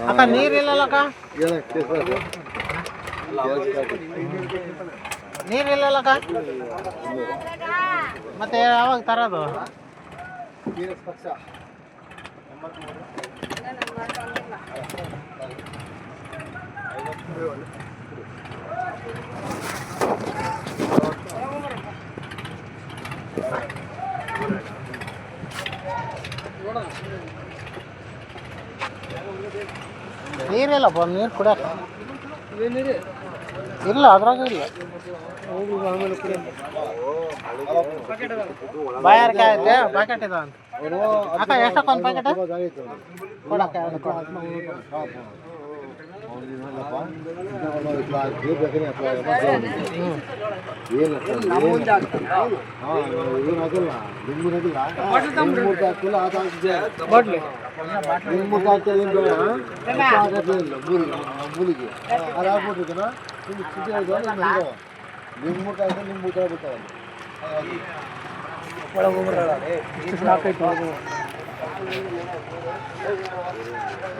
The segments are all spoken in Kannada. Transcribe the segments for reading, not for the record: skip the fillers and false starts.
ಅಕ್ಕ ನೀರಿಲ್ಲಕ್ಕ ನೀರಿಲ್ಲಕ್ಕ ಮತ್ತೆ ಯಾವಾಗ ತರೋದು? ನೀರಿಲ್ಲಪ್ಪ, ನೀರು ಕುಡಿಯಕ ಇಲ್ಲ, ಅದ್ರಾಗ ಇಲ್ಲ. ಬಾಯಾರಿಕೆ ಆಯ್ತೆ, ಪ್ಯಾಕೆಟ್ ಇದಾವ ಅಂತ ಅಕ್ಕ. ಎಷ್ಟಕ್ಕ ಒಂದು ಪ್ಯಾಕೆಟ್ ಕೊಡಕ್ಕ?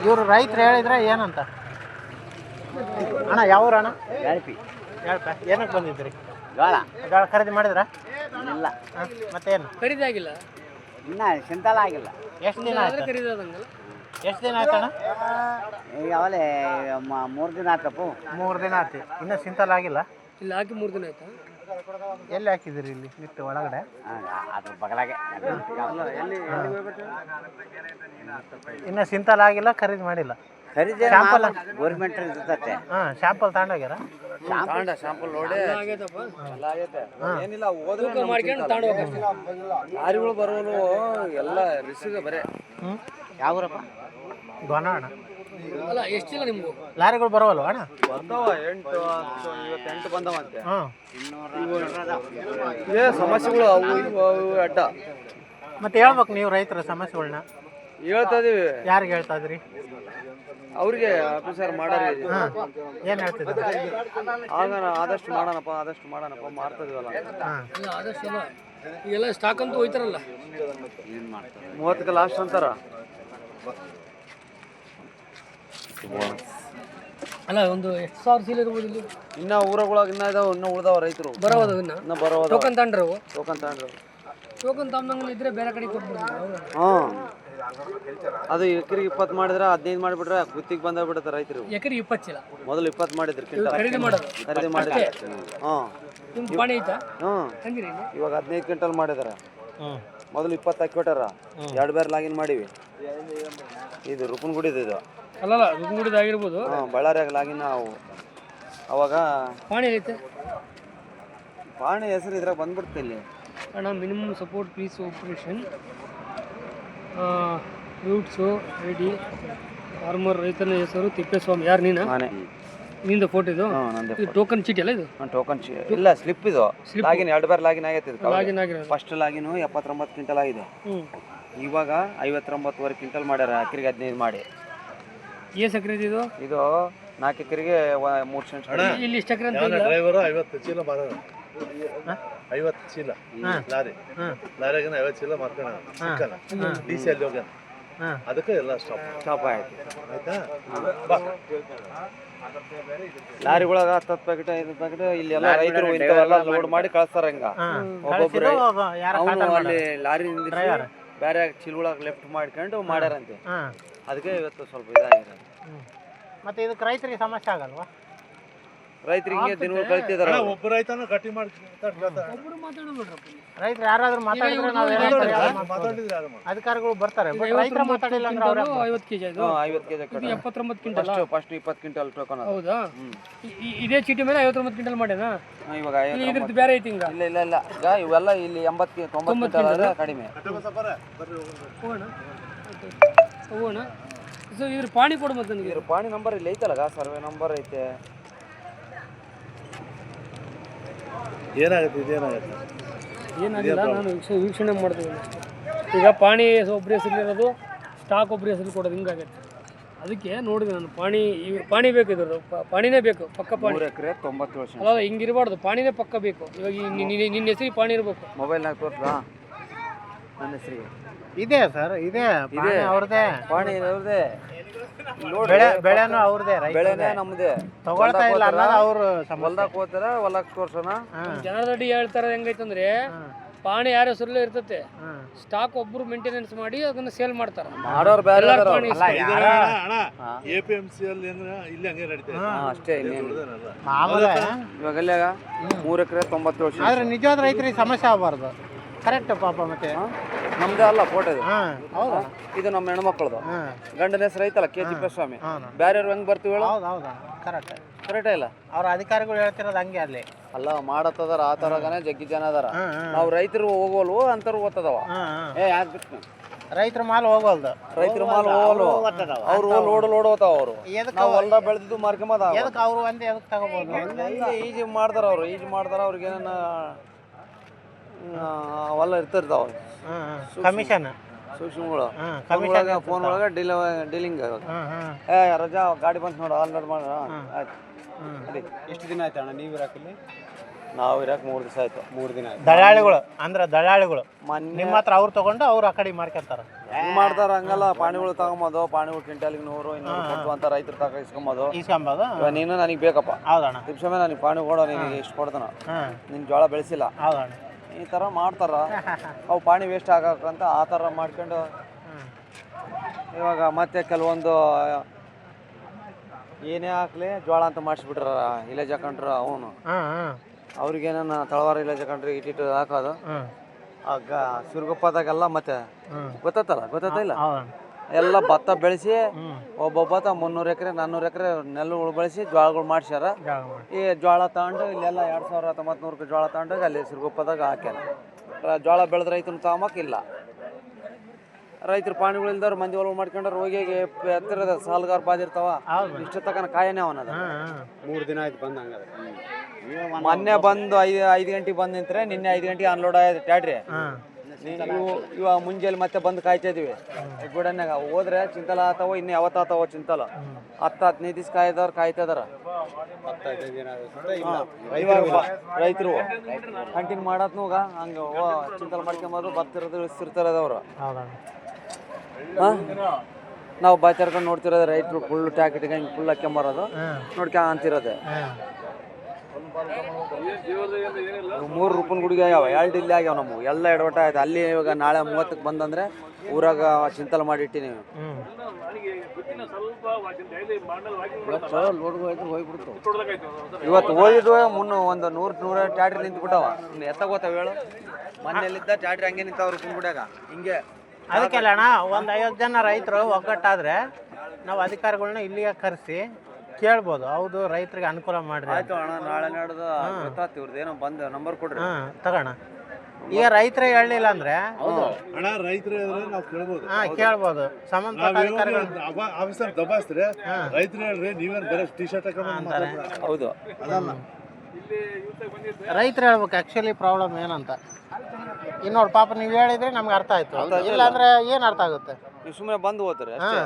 ಇವರು ರೈತರು ಹೇಳಿದ್ರೆ ಏನಂತ ಅಣ್ಣ? ಯಾವ ಅಣ್ಣ? ಏನಕ್ಕೆ ಬಂದಿದ್ರಿ? ಜೋಳ ಖರೀದಿ ಮಾಡಿದ್ರ? ಇಲ್ಲ. ಮತ್ತೇನು ಖರೀದಿ ಆಗಿಲ್ಲ, ಇನ್ನು ಸಿಂತಲ ಆಗಿಲ್ಲ. ಎಷ್ಟು ದಿನ ಆಯ್ತು? ಎಷ್ಟು ದಿನ ಆಯ್ತಣ್ಣ? ಈಗ ಅವಲೇ 3 ದಿನ ಆಯ್ತಪ್ಪ. 3 ದಿನ ಆಯ್ತು, ಇನ್ನೂ ಸಿಂತಲ್ ಆಗಿಲ್ಲ? ಇಲ್ಲಿ ಹಾಕಿ 3 ದಿನ ಆಯ್ತಾ? ಎಲ್ಲಿ ಹಾಕಿದಿರಿ? ಇಲ್ಲಿ ಬಿಟ್ಟು ಒಳಗಡೆ ಅದ್ರ ಬಗಲಾಗೆ. ಇನ್ನು ಸಿಂತಲ್ ಆಗಿಲ್ಲ, ಖರೀದಿ ಮಾಡಿಲ್ಲ? ಖರೀದಿ ಶಾಂಪಲ್ ಗೌರ್ಮೆಂಟ್ ಇರ್ತತೆ. ಹಾಂ, ಶಾಂಪಲ್ ತಗೊಂಡೋಗ್ಯಾರ? ಶಾಂಪಲ್ ನೋಡಿ ಏನಿಲ್ಲ, ಮಾಡ್ಕೊಂಡು ತಗೊಂಡು ಹೋಗ್ತಾರೆ. ಲಾರಿಗಳು ಬರೋನು ಎಲ್ಲ ರಿಸಿಗೆ ಬರೇ. ಯಾವ್ರಪ್ಪ? ಗೋನ ಅಣ್ಣ. ಅಲ್ಲ, ಎಷ್ಟಿಲ್ಲ ನಿಮ್ಗೆ ಲಾರಿಗಳು ಬರೋವಲ್ವ ಅಣ್ಣ? ಬರ್ತಾವ 8 8 ಬಂದವಂತೆ. ಹಾಂ, ಇದೇ ಸಮಸ್ಯೆಗಳು ಅವು ಇವು ಅಡ್ಡ. ಮತ್ತೆ ಹೇಳ್ಬೇಕು ನೀವು ರೈತರ ಸಮಸ್ಯೆಗಳನ್ನ. ಹೇಳ್ತಾ ಇದೀವಿ. ಯಾರಿಗೆ ಹೇಳ್ತಾ ಇದ್ರಿ? ಅವ್ರಿಗೆ ಆಫೀಸರ್ ಮಾಡಾರಿ. ಹಾಂ, ಏನು ಹೇಳ್ತಿದ್ದಾರೆ? ಆಗ ಆದಷ್ಟು ಮಾಡೋಣಪ್ಪ ಮಾಡ್ತಾ ಇದೀವಲ್ಲ. ಹಾಂ, ಇಲ್ಲ ಆದಷ್ಟು ಎಲ್ಲ ಈಗೆಲ್ಲ ಸ್ಟಾಕ್ ಅಂತೂ ಹೋಯ್ತಾರಲ್ಲ. 30ಕ್ಕೆ ಲಾಸ್ಟ್ ಅಂತಾರ. ಅಲ್ಲ, ಒಂದು ಎಷ್ಟು ಸಾವಿರ ಚೀಲ ಇರ್ಬೋದು ಇಲ್ಲಿ? ಇನ್ನ ಊರಗಳಾಗ ಇನ್ನ ಇದಾವ, ಇನ್ನ ಉಳ್ದಾವ ರೈತರು. ಬರೋದು ಇನ್ನ ಬರೋದು. ಟೋಕನ್ ತಗೊಂಡ್ರು. ಟೋಕನ್ ತಗೊಂಡ್ರು. ಟೋಕನ್ ತಗೊಂಡಂಗೆ ಇದ್ರೆ ಬೇರೆ ಕಡೆ ಕೊಟ್ಬಿಡ್ತಾರೆ. ಹಾಂ, ಅದು ಎಕರೆಗೆ 20 ಮಾಡಿದ್ರೆ 15 ಮಾಡಿಬಿಟ್ರೆ ಗುತ್ತಿಗೆ ಬಂದಾಗ್ಬಿಡುತ್ತೆ ರೈತರು. ಎಕರೆ 20 ಚೀಲ ಮೊದಲು 20 ಮಾಡಿದ್ರು ಖರೀದಿ ಮಾಡೋದು. ಖರೀದಿ ಮಾಡಿದ್ರೆ. ಹಾಂ, ನಿಮ್ಮ ಪಾಣಿ ಐತಾ? ಹಾಂ, ತಂದಿರಿ ಇವಾಗ 15 ಕ್ವಿಂಟಲ್ ಮಾಡಿದಾರೆ. ಹ್ಞೂ, ಮೊದಲು 20 ಹಾಕಿಬಿಟ್ಟಾರ. 2 ಬೇರೆ ಲಾಗಿನ್ ಮಾಡಿವಿ. ಇದು ರೂಪನಗುಡಿದು ಇದು. ಅಲ್ಲಲ್ಲ, ರುಗ್ಗುಡಿದು ಆಗಿರ್ಬೋದು. ಹಾಂ, ಬಳ್ಳಾರಿಯಾಗ ಲಾಗಿನ್ ನಾವು ಅವಾಗ ಪಾಣಿ ಐತೆ. ಪಾಣಿ ಹೆಸರು ಇದ್ರಾಗ ಬಂದ್ಬಿಡ್ತು ಇಲ್ಲಿ. ಅಣ್ಣ, ಮಿನಿಮಮ್ ಸಪೋರ್ಟ್ ಪೀಸ್ ಆಪರೇಷನ್ ರೂಟ್ಸು ಐಡಿ ಫಾರ್ಮರ್ ರೈತನ ಹೆಸರು ತಿಪ್ಪೇಸ್ವಾಮಿ. ಯಾರು ನೀನು? ನಾನೇ. ನಿಂದು ಫೋಟೋ ಇದು? ಹಾಂ, ನಂದೇ. ಇದು ಟೋಕನ್ ಚೀಟಿ ಅಲ್ಲ ಇದು? ಟೋಕನ್ ಇಲ್ಲ, ಸ್ಲಿಪ್ ಇದು. ಲಾಗಿನ್ 2 ಬೇರೆ ಲಾಗಿನ್ ಆಗೈತೆ ಇದು. ಲಾಗಿನ್ ಆಗಿರೋದು. ಫಸ್ಟ್ ಲಾಗಿನು 79 ಕ್ವಿಂಟಲ್ ಆಗಿದೆ. ಇವಾಗ 59.5 ಕ್ವಿಂಟಲ್ ಮಾಡ್ಯಾರ. ಎಕರೆಗೆ 15 ಮಾಡಿ. ಎಷ್ಟು ಎಕರೆ ಇದು? ಇದು 4 ಎಕರೆಗೆ 3 ಸೆಂಟ್. ಇಲ್ಲಿ ಎಷ್ಟು ಎಕರೆ ಅಂತ? ಡ್ರೈವರು 50 ಚೀಲ ಮಾರೋಣ. 50 ಚೀಲ ಲಾರಿ. ಲಾರಿಯಾಗ 50 ಚೀಲ ಮಾರ್ಕೋಣ. ಡಿ ಸಿ ಅಲ್ಲಿ ಹೋಗ್ಯಾನ. ಅದಕ್ಕೆ ಎಲ್ಲ ಸ್ಟಾಪ್ ಆಯ್ತು. ಆಯ್ತಾ? ಲಾರಿಗಳಾಗ 10 ಪ್ಯಾಕೆಟ್ 5 ಪ್ಯಾಕೆಟ್ ಇಲ್ಲಿ ಎಲ್ಲ ರೈತರು ಇಂಥವೆಲ್ಲ ಲೋಡ್ ಮಾಡಿ ಕಳಿಸ್ತಾರ. ಹಿಂಗ ಒಬ್ಬೊಬ್ರು ಅವನು ಅಲ್ಲಿ ಲಾರಿ ಬೇರೆ ಚೀಲಗಳಾಗ ಲೆಫ್ಟ್ ಮಾಡ್ಕೊಂಡು ಮಾಡ್ಯಾರಂತೆ. ಅದಕ್ಕೆ ಇವತ್ತು ಸ್ವಲ್ಪ ಇದಾಗಿದೆ. ಮತ್ತೆ ಇದಕ್ಕೆ ರೈತರಿಗೆ ಸಮಸ್ಯೆ ಆಗಲ್ವಾ? ರೈತರಿಗೆ ದಿನಗಳು ಕಳಿತಿದಾರ. ಒಬ್ಬ ರೈತನ ಗಟ್ಟಿ ಮಾಡಿ ರೈತರು ಯಾರಾದ್ರೂ ಮಾತಾಡಿದ್ರೆ ಅಧಿಕಾರಿಗಳು ಬರ್ತಾರೆ. ರೈತರು ಮಾತಾಡಿಲ್ಲ ಅಂದ್ರೆ 50 ಕೆಜಿ ಇದು? 50 KG 79 quintal. First 20 quintal token. ಹೌದಾ? ಇದೇ ಚೀಟಿ ಮೇಲೆ 59 ಕ್ವಿಂಟಲ್ ಮಾಡ್ಯಾನ. ಇವಾಗ ಇದ್ರದ್ದು ಬೇರೆ ಐತಿ ಹಿಂಗ? ಇಲ್ಲ ಈಗ ಇವೆಲ್ಲ ಇಲ್ಲಿ 80 90 ಕ್ವಿಂಟಲ್ ಆದ್ರೆ ಕಡಿಮೆ. ಹೋಗೋಣ. ಸೊ ಇದ್ರ ಪಾಣಿ ಕೊಡು. ಮತ್ತೆ ಇದ್ರ ಪಾಣಿ ನಂಬರ್ ಇಲ್ಲಿ ಐತಲ್ಲ, ಸರ್ವೆ ನಂಬರ್ ಐತೆ. ಏನಾಗುತ್ತೆ? ಇದೇನಾಗುತ್ತೆ? ಏನಾಗಿಲ್ಲ, ನಾನು ವೀಕ್ಷಣೆ ಮಾಡ್ತೀನಿ ಅಷ್ಟೇ. ಈಗ ಪಾಣಿ ಒಬ್ಬರ ಹೆಸರಿರೋದು ಸ್ಟಾಕ್ ಒಬ್ಬರ ಹೆಸರು ಕೊಡೋದು ಹಿಂಗಾಗೈತೆ. ಅದಕ್ಕೆ ನೋಡಿದೆ ನಾನು ಪಾಣಿ ಬೇಕು, ಇದ್ರು ಪಾಣಿನೇ ಬೇಕು, ಪಕ್ಕ ಪಾಣಿ. 3 ಎಕರೆ 97 ಸೆಂಟ್. ಅಲ್ಲ ಹಿಂಗಿರಬಾರ್ದು, ಪಾಣಿನೇ ಪಕ್ಕ ಬೇಕು. ಇವಾಗ ನಿನ್ನ ಹೆಸರಿಗೆ ಪಾಣಿ ಇರಬೇಕು. ಮೊಬೈಲ್ನಾಗ ತೋರ್ಸಾ ನನ್ನ ಹೆಸರಿಗೆ ಇದೆ ಸರ್, ಇದೆ ಅವ್ರದೇ, ಪಾಣಿ ಅವ್ರದೇ. ಬೆಳೆನೂ ಅವ್ರದೇ, ಬೆಳೆನೇ ನಮ್ದೇ. ತಗೊಳ್ತಾ ಇಲ್ಲ ಅನ್ನೋದು ಅವ್ರು ಹೊಲ್ದಾಗ ಹೋಗ್ತಾರ, ಹೊಲಕ್ಕೆ ತೋರ್ಸೋಣ. ಜನರಡಿ ಹೇಳ್ತಾರೆ ಹೆಂಗೈತಂದ್ರೆ ಪಾಣಿ ಯಾರ ಹೆಸರಲ್ಲೇ ಇರ್ತತೆ, ಸ್ಟಾಕ್ ಒಬ್ರು ಮೇಂಟೆನೆನ್ಸ್ ಮಾಡಿ ಅದನ್ನ ಸೇಲ್ ಮಾಡ್ತಾರ. ಮಾಡೋರು ಬೇರೆ APMC ಅಲ್ಲಿ ಇಲ್ಲಿ ಹಂಗೆ ನಡೀತಾ ಅಷ್ಟೇ. ಮಾಮೂಲಿ. ಇವಾಗ ಅಲ್ಲಾಗ 3 ಎಕರೆ 97 ಸೆಂಟ್. ಆದ್ರೆ ನಿಜವಾದ ರೈತರಿಗೆ ಸಮಸ್ಯೆ ಆಗಬಾರ್ದು. ಕರೆಕ್ಟ್ ಪಾಪ. ಮತ್ತೆ ನಮ್ದೇ ಅಲ್ಲ ಫೋಟೋ ಇದು. ಹೌದಾ? ಇದು ನಮ್ಮ ಹೆಣ್ಮಕ್ಳದು. ಗಂಡನ ಹೆಸರು ಐತಲ್ಲ ಕೆ ತಿಪ್ಪೇಸ್ವಾಮಿ. ಬೇರೆಯವ್ರು ಹೆಂಗ್ ಬರ್ತೀವಿ ಹೇಳು? ಹೌದಾ? ಕರೆಕ್ಟ್. ಕರೆಕ್ಟೇ ಇಲ್ಲ. ಅವ್ರ ಅಧಿಕಾರಿಗಳು ಹೇಳ್ತಿರೋದು ಹಂಗೆ ಅಲ್ಲಿ. ಅಲ್ಲ ಮಾಡತ್ತದಾರ ಆ ತರಗನೆ ಜಗ್ಗಿ ಜನ ಅದಾರ. ನಾವು ರೈತರು ಹೋಗೋಲ್ವು ಅಂತವ್ರು ಓದ್ತದವ. ರೈತರ ಮಾಲ್ ಹೋಗೋಲ್ದು. ರೈತರ ಮಾಲ್ ಹೋಗಲ್ವು, ಅವ್ರು ಲೋಡ್ ಹೋತಾವ. ಅವರು ನಾವು ಹೊಲ್ದಾಗ ಬೆಳೆದಿದ್ದು ಮಾರ್ಕೊಂಬದ. ಎದಕ್ಕೆ ಅವ್ರು ಒಂದೇ ಎದಕ್ಕೆ ತಗೋಬಹುದು? ಈಜಿ ಮಾಡ್ತಾರ ಅವ್ರು, ಅವ್ರಿಗೆ ಏನೇನ ಅವೆಲ್ಲ ಇರ್ತಿರ್ತಾವ ಕಮಿಷನ್ ಸೂಕ್ಷ್ಮಗಳು. ಫೋನ್ ಒಳಗೆ ಡೀಲಿಂಗ್. ರಜಾ ಗಾಡಿ ಬಂತು ನೋಡು, ಆಲ್ರೆಡಿ ಮಾಡ. ಆಯ್ತು. ಎಷ್ಟು ದಿನ ಆಯ್ತು ಅಣ್ಣ ನೀವು ಇರಾಕಿಲ್ಲಿ? ನಾವು ಇರಾಕ್ 3 ದಿವಸ ಆಯ್ತು. 3 ದಿನ ಆಯ್ತು. ದಳ್ಳಾಳಿಗಳು ನಿಮ್ಮ ಹತ್ರ ಅವ್ರು ತಗೊಂಡು ಅವ್ರು ಆ ಕಡೆ ಮಾರ್ಕೊಂತಾರ. ಹೆಂಗ್ ಮಾಡ್ತಾರ ಹಂಗಲ್ಲ. ಪಾಣಿಗಳು ತಗೊಂಬೋದು, ಪಾಣಿಗಳು ಕ್ವಿಂಟಾಲಿಗೆ 100 200 ಕೊಟ್ಟು ಅಂತ ರೈತರು ತಗ ಇಸ್ಕೊಂಬೋದು. ನೀನು ನನಗೆ ಬೇಕಪ್ಪ, ಹೌದಣ್ಣ, ತಿಪ್ಸಮೆ ನನಗೆ ಪಾಣಿ ಕೊಡೋ, ನಿನಗೆ ಇಷ್ಟು ಕೊಡ್ತಾನ, ನಿನ್ನ ಜೋಳ ಬೆಳೆಸಿಲ್ಲ, ಹೌದಣ್ಣ, ಈ ಥರ ಮಾಡ್ತಾರ. ಅವು ಪಾಣಿ ವೇಸ್ಟ್ ಆಗಕ್ಕಂತ ಆ ಥರ ಮಾಡ್ಕೊಂಡು ಇವಾಗ ಮತ್ತೆ ಕೆಲವೊಂದು ಏನೇ ಹಾಕ್ಲಿ ಜೋಳ ಅಂತ ಮಾಡಿಸ್ಬಿಟ್ರ. ಇಲೇಜ್ ಹಾಕೊಂಡ್ರ ಅವನು ಅವ್ರಿಗೇನ ತಳವಾರ ಇಲೇಜ್ ಹಾಕೊಂಡ್ರಿ ಇಟ್ಟಿಟ್ಟು ಹಾಕೋದು. ಆಗ ಸಿರುಗಪ್ಪದಾಗೆಲ್ಲ ಮತ್ತೆ ಗೊತ್ತಾಯ್ತಾ ಇಲ್ಲ, ಎಲ್ಲ ಭತ್ತ ಬೆಳೆಸಿ ಒಬ್ಬೊಬ್ಬತ್ತ 300 ಎಕರೆ 400 ಎಕರೆ ನೆಲ್ಲುಗಳು ಬೆಳೆಸಿ ಜೋಳಗಳು ಮಾಡ್ಸ್ಯಾರ. ಈ ಜೋಳ ತಗೊಂಡು ಇಲ್ಲೆಲ್ಲ 2900 ಜೋಳ ತಗೊಂಡಾಗ ಅಲ್ಲಿ ಸಿರುಗುಪ್ಪದಾಗ ಹಾಕ್ಯಾರ. ಜೋಳ ಬೆಳೆದ ರೈತನ ತಗೊಂಬಕ್ಕಿಲ್ಲ. ರೈತರು ಪಾಣಿಗಳು ಇಲ್ದವ್ರು ಮಂದಿ ಹೊಲ ಮಾಡ್ಕೊಂಡ್ರೆ ಹೋಗಿ ಎತ್ತರದ ಸಾಲಗಾರ ಬಾದಿರ್ತಾವ. ಇಷ್ಟ ತಕನ ಕಾಯನೇ ಅವನದ. 3 ದಿನ ಆಯ್ತು ಬಂದು. ಹಂಗಾದ್ರೆ ಮೊನ್ನೆ ಬಂದು 5 ಗಂಟೆಗೆ ಬಂದು ನಿಂತ್ರೆ ನಿನ್ನೆ 5 ಗಂಟೆಗೆ ಅನ್ಲೋಡ್ ಆಯ್ತು ಟ್ಯಾಡ್ರಿ. ಇವಾಗ ಮುಂಜಾನೆ ಮತ್ತೆ ಬಂದು ಕಾಯ್ತಾ ಇದೀವಿ ಗುಡನ್ಯಾಗ. ಹೋದ್ರೆ ಚಿಂತಲ ಆತಾವ, ಇನ್ನು ಯಾವತ್ತ ಆತಾವ ಚಿಂತಲ. 10-15 ದಿವ್ಸ ಕಾಯ್ತಾ ಇದಾರ ರೈತರು. ಕಂಟಿನ್ಯೂ ಮಾಡತ್ನೂಗ ಹಂಗ ಚಿಂತಲ ಮಾಡ್ಕೊಂಬಾರು ಬರ್ತಿರೋದು ಇರ್ತಿರೋದವ್ರು. ನಾವು ಬಾಯ್ತಾರ್ಕೊಂಡು ನೋಡ್ತಿರೋದು ರೈತರು ಫುಲ್ ಟ್ಯಾಕ್ ಇಟ್ಕೊಂಡು ಫುಲ್ ಹಾಕ್ಕೊಂಬರೋದು ನೋಡ್ಕೊಂತಿರೋದೆ. 3 ರೂಪಾಯಿ ಗುಡಿಗೆ ಆಗ್ಯಾವ, 2 ಇಲ್ಲಿ ಆಗ್ಯಾವ. ನಮಗೂ ಎಲ್ಲ ಎಡವಟ ಆಯ್ತು. ಅಲ್ಲಿ ಇವಾಗ ನಾಳೆ 30ಕ್ಕೆ ಬಂದಂದ್ರೆ ಊರಾಗ ಚಿಂತಲ ಮಾಡಿಟ್ಟಿನಿ. ಇವತ್ತು ಹೋಗಿದ್ವು ಒಂದು 100 ಟ್ಯಾಟ್ರಿ ನಿಂತ್ಬಿಟ್ಟವ. ಇನ್ನು ಎತ್ತಾಗೋತಾವ ಹೇಳು. ಮನೆಯಲ್ಲಿದ್ದ ಟ್ಯಾಟ್ರಿ ಹಂಗೆ ನಿಂತಾವ್ರು ಕುಂಬಿಡ್ಯಾಗ ಹಿಂಗೆ. ಅದಕ್ಕೆಲ್ಲ ಅಣ್ಣ, ಒಂದು 50 ಜನ ರೈತರು ಒಗ್ಗಟ್ಟಾದ್ರೆ ನಾವು ಅಧಿಕಾರಿಗಳನ್ನ ಇಲ್ಲಿಗೆ ಕರೆಸಿ ಕೇಳ್ಬೋದು. ಹೌದು, ರೈತರಿಗೆ ಅನುಕೂಲ ಮಾಡ್ರಿ. ಆಯ್ತು ಅಣ್ಣ, ನಾಳೆ ನಾಡ್ದು ಗೊತ್ತಾಗ್ತಿ ಇವ್ರದ್ದು ಏನೋ ಬಂದ ನಂಬರ್ ಕೊಡ್ರಿ. ತಗೋಣ. ಈಗ ರೈತರೇ ಹೇಳಲಿಲ್ಲ ಅಂದ್ರೆ ಅಣ್ಣ ರೈತರು ನಾವು ಕೇಳ್ಬೋದು. ಕೇಳ್ಬೋದು. ಸಂಬಂಧಪಟ್ಟ ಅಧಿಕಾರಿಗಳು ಆಫೀಸರ್ ದಬಾಯಿಸ್ತಾರೆ. ರೈತರು ಹೇಳ್ರಿ, ನೀವೇನು ಬರೀ ಟಿ ಶರ್ಟ್ ಹಾಕೊಂಡ್ರೆ ಹೌದು. ಅದಲ್ಲ, ರೈತರು ಹೇಳ್ಬೇಕು ಆ್ಯಕ್ಚುಲಿ ಪ್ರಾಬ್ಲಮ್ ಏನಂತ. ಇನ್ನೋಡು ಪಾಪ ನೀವು ಹೇಳಿದ್ರೆ ನಮ್ಗೆ ಅರ್ಥ ಆಯ್ತು. ಇಲ್ಲ ಅಂದ್ರೆ ಏನು ಅರ್ಥ ಆಗುತ್ತೆ? ನೀವು ಸುಮ್ಮನೆ ಬಂದು ಹೋಗ್ತಾರೆ ಅಷ್ಟೇ.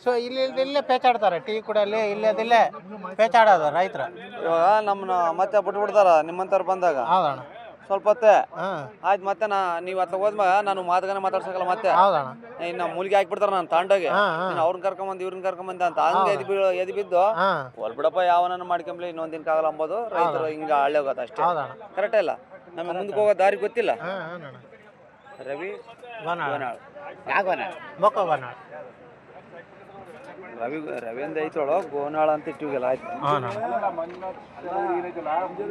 ಸೊ ಇಲ್ಲೇ ಪೇಚಾಡ್ತಾರೆ, ಟೀ ಕುಡಲ್ಲಿ ಇಲ್ಲೇ ಪೇಚಾಡೋದು ರೈತರು. ಇವಾಗ ನಮ್ಮನ್ನ ಮತ್ತೆ ಬಿಟ್ಬಿಡ್ತಾರ ನಿಮ್ಮಂತವ್ರು ಬಂದಾಗ. ಹೌದಣ್ಣ. ಸ್ವಲ್ಪ ಹೊತ್ತೆ ಆಯ್ತು. ಮತ್ತೆ ನೀವು ಅತ್ತ ಹೋದ್ಮ್ಯಾಗ ನಾನು ಮಾತುಗಾನೆ ಮಾತಾಡ್ಸಕಲ್ಲ. ಮತ್ತೆ ಹೌದಣ್ಣ. ಇನ್ನು ಮೂಲಿಗೆ ಹಾಕ್ಬಿಡ್ತಾರ ನಾನು ತಾಂಡಾಗೆ. ಅವ್ರನ್ನ ಕರ್ಕೊಂಬಂದು ಇವ್ರನ್ನ ಕರ್ಕೊಂಬಂದ ಅಂತ ಹಂಗೆ ಎದ್ ಬಿದ್ದು ಹೊಲ್ ಬಿಡಪ್ಪ ಯಾವನನ್ನ ಮಾಡ್ಕೊಂಬ್ಲಿ ಇನ್ನೊಂದ್ ದಿನಕ್ಕಾಗಲ್ಲ ಅಂಬೋದು. ರೈತರು ಹಿಂಗ ಹಳ್ಳಿ ಹೋಗೋದು ಅಷ್ಟೇ. ಕರೆಕ್ಟ್ ಇಲ್ಲ. ನಮಗೆ ಮುಂದಕ್ಕೆ ಹೋಗೋ ದಾರಿ ಗೊತ್ತಿಲ್ಲ. ರವಿ ರವಿ ಅಂದ ಐತೋಳು ಗೋನಾಳ ಅಂತ ಇಟ್ಟಿವಿಲ್ಲ. ಆಯ್ತು.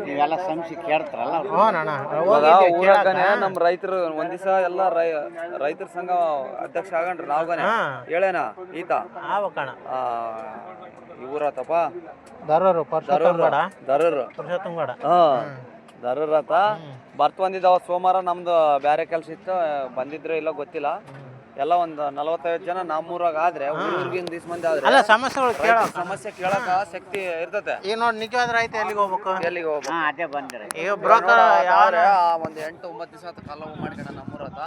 ನೀವೆಲ್ಲ ಸಂಶಯ ಕೇಳ್ತಾರಲ್ಲ. ಊರಾಗನೆ ನಮ್ಮ ರೈತರು ಒಂದ್ ದಿವಸ ಎಲ್ಲ ರೈತರ ಸಂಘ ಅಧ್ಯಕ್ಷ ಆಗಣ್ರಿ. ನಾವ್ಗಾನೆ ಹೇಳೇನ ಈತ ಇವರತಪ್ಪ ದರೂರತ ಬರ್ತ್ ಬಂದಿದ್ದಾವ. ಸೋಮವಾರ ನಮ್ದು ಬೇರೆ ಕೆಲ್ಸ ಇತ್ತು, ಬಂದಿದ್ರೆ ಇಲ್ಲ ಗೊತ್ತಿಲ್ಲ. ಎಲ್ಲ ಒಂದು 45 ಜನ ನಮ್ಮೂರಾಗ ಆದ್ರೆ ಊರಿಗಿಂದ ದಿವ್ಸ ಮಂದಿ ಆದ್ರೆ ಅಲ್ಲ ಸಮಸ್ಯೆಗಳು ಕೇಳೋ ಸಮಸ್ಯೆ ಕೇಳಕ ಶಕ್ತಿ ಇರ್ತತೆ. ಈಗ ನೋಡಿ ನಿಜವಾದ ರೈತ ಎಲ್ಲಿಗೆ ಹೋಗ್ಬೇಕು? ಎಲ್ಲಿಗೆ ಹೋಗ್ಬೇಕು? ಹಾ ಅದೇ ಬಂದ್ರೆ ಈಗ ಬ್ರೋಕರ್ ಯಾವ್ರೆ ಒಂದು 8-9 ದಿವಸ ಆತ ಕಲ್ಲವು ಮಾಡ್ಕೊಂಡ ನಮ್ಮೂರ ಹತ್ರ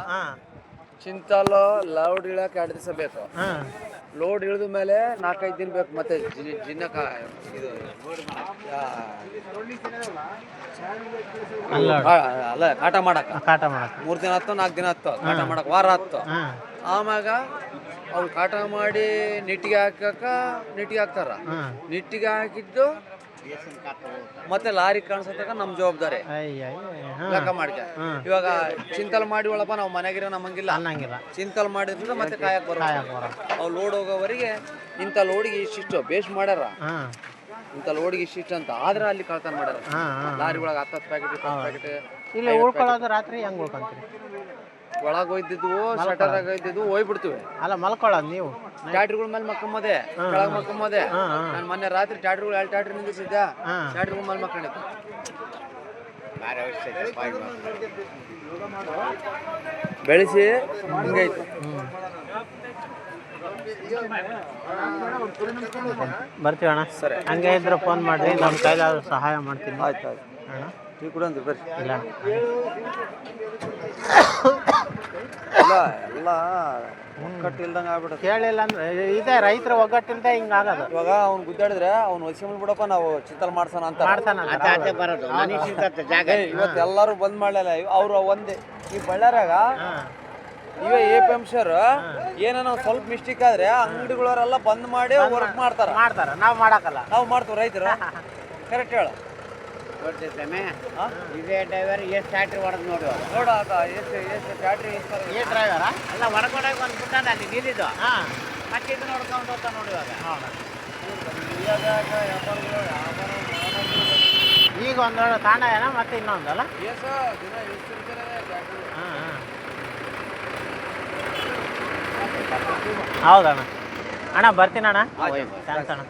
ಚಿಂತಲ್ ಲೋಡ್ ಇಳಕ್ 2 ದಿವಸ ಬೇಕು. ಲೋಡ್ ಇಳಿದ ಮೇಲೆ 4-5 ದಿನ ಬೇಕು. ಮತ್ತೆ ಜಿನ್ನಕ ಇದು ಅಲ್ಲ ಕಾಟ ಮಾಡಕ ಕಾಟ ಮಾಡಕ್ 3 ದಿನ ಹತ್ತು 4 ದಿನ ಹತ್ತು ಕಾಟ ಮಾಡಕ್ ವಾರ ಹತ್ತು. ಆಮ್ಯಾಗ ಅವ್ರು ಕಾಟ ಮಾಡಿ ನಿಟ್ಟಿಗೆ ಹಾಕ್ತಾರ. ನಿಟ್ಟಿಗೆ ಹಾಕಿದ್ದು ಮತ್ತೆ ಲಾರಿ ಕಾಣಿಸತಕ ನಮ್ ಜವಾಬ್ದಾರಿ ಲೆಕ್ಕ ಮಾಡ್ಕ. ಇವಾಗ ಚಿಂತಲ್ ಮಾಡಿ ಒಳಪ ನಾವು ಮನೆಗಿರ ನಮ್ಮಂಗಿಲ್ಲ ಅನ್ನಂಗಿಲ್ಲ. ಚಿಂತಲ್ ಮಾಡಿದ್ರೆ ಮತ್ತೆ ಕಾಯಕ್ ಬರೋ ಅವ್ ಲೋಡ್ ಹೋಗೋವರೆಗೆ ಇಂಥ ಲೋಡಿಗೆ ಇಷ್ಟಿಷ್ಟು ಬೇಸ್ ಮಾಡ್ಯಾರ, ಇಂಥ ಲೋಡಿಗೆ ಇಷ್ಟಿಷ್ಟು ಅಂತ. ಆದ್ರೆ ಅಲ್ಲಿ ಕಳ್ತನ ಮಾಡ್ಯಾರ. ಲಾರಿ ಒಳಗೆ 10 ಪ್ಯಾಕೆಟ್ 20 ಪ್ಯಾಕೆಟ್. ಇಲ್ಲಿ ಉಳ್ಕೊಳ್ಳೋದು ರಾತ್ರಿ ಹೆಂಗ್ ಉಳ್ಕೊಂತೀರಿ? ಒಳಗೆ ಹೋಯ್ತಿದ್ವು ಶಟರಾಗ ಹೋಯ್ತಿದ್ವು ಹೋಗ್ಬಿಡ್ತೀವಿ. ಅಲ್ಲ ಮಲ್ಕೊಳ್ಳೋದು ನೀವು? ಟ್ಯಾಟ್ರಿಗಳ ಮೇಲೆ ಮಕ್ಕಮ್ಮದೆ ಕೆಳಗೆ ಮಕ್ಕಮ್ಮದೆ. ನಾನು ಮೊನ್ನೆ ರಾತ್ರಿ ಟ್ಯಾಟ್ರಿಗಳು 2 ಟ್ಯಾಟ್ರಿ ನಿಂದಿಸಿದ್ದೆ. ಟ್ಯಾಟ್ರಿಗಳ ಮೇಲೆ ಮಕ್ಕಳಿತ್ತು. ಬೆಳೆಸಿ ಹಿಂಗೈತು. ಬರ್ತೀವಿ ಅಣ್ಣ. ಸರಿ, ಹಂಗೆ ಇದ್ರೆ ಫೋನ್ ಮಾಡ್ರಿ, ನಮ್ಮ ಕೈಲಾದ್ರು ಸಹಾಯ ಮಾಡ್ತೀನಿ. ಆಯ್ತು ಆಯ್ತು ಟೀ ಕೂಡ ಅಂದ್ರಿ ಬರ್ರಿ. ಇಲ್ಲ ಇಲ್ಲ ಎಲ್ಲ ಒಕ್ಕಟ್ಟು ಇಲ್ದಂಗೆ ಆಗ್ಬಿಡುತ್ತೆ. ಕೇಳಿಲ್ಲ ಅಂದ್ರೆ ಇದೆ ರೈತರ ಒಗ್ಗಟ್ಟಿಲ್ದೆ ಹಿಂಗಾಗೋದು. ಇವಾಗ ಅವ್ನು ಗುದ್ದಾಡಿದ್ರೆ ಅವ್ನು ಹೊಸಿಮಲ್ ಬಿಡಪ್ಪ ನಾವು ಚಿಂತಲ್ ಮಾಡ್ಸೋಣ ಅಂತ ಅದೇ ಬರೋದು ಮನುಷ್ಯ ಸಿಗ್ತತ್ತೆ ಜಾಗ. ಇವತ್ತು ಎಲ್ಲರೂ ಬಂದ್ ಮಾಡಲಿಲ್ಲ. ಅವ್ರು ಒಂದೇ ಈ ಬಳ್ಳಾರಾಗ ಇವೇ APMC ಏನೇನೋ ಸ್ವಲ್ಪ ಮಿಸ್ಟೇಕ್ ಆದ್ರೆ ಅಂಗಡಿಗಳವರೆಲ್ಲ ಬಂದ್ ಮಾಡಿ ವರ್ಕ್ ಮಾಡ್ತಾರ. ನಾವು ಮಾಡಕ್ಕಲ್ಲ, ನಾವು ಮಾಡ್ತೀವಿ ರೈತರು. ಕರೆಕ್ಟ್ ಹೇಳ. ಇದೇ ಡ್ರೈವರ್ ಎಷ್ಟು ಟ್ಯಾಟ್ರಿ ಹೊಡೆದು ನೋಡಿ ನೋಡ ಎಷ್ಟು ಟ್ಯಾಟ್ರಿ ಈ ಡ್ರೈವರ ಅಲ್ಲ ಹೊರಗಡೆ ಒಂದು ಬಿಟ್ಟಾನ ಅಲ್ಲಿ ನಿಲ್ಲಿದ್ದು. ಮತ್ತೆ ಇದು ನೋಡ್ಕೊಂಡು ಹೋಗ್ತಾ ನೋಡಿ ಈಗ ಒಂದು ತಾಂಡ ಏನ ಮತ್ತೆ ಇನ್ನೊಂದಲ್ಲ? ಹೌದಣ್ಣ. ಅಣ್ಣ ಬರ್ತೀನಿ ಅಣ್ಣ. ಥ್ಯಾಂಕ್ಸ್ ಅಣ್ಣ.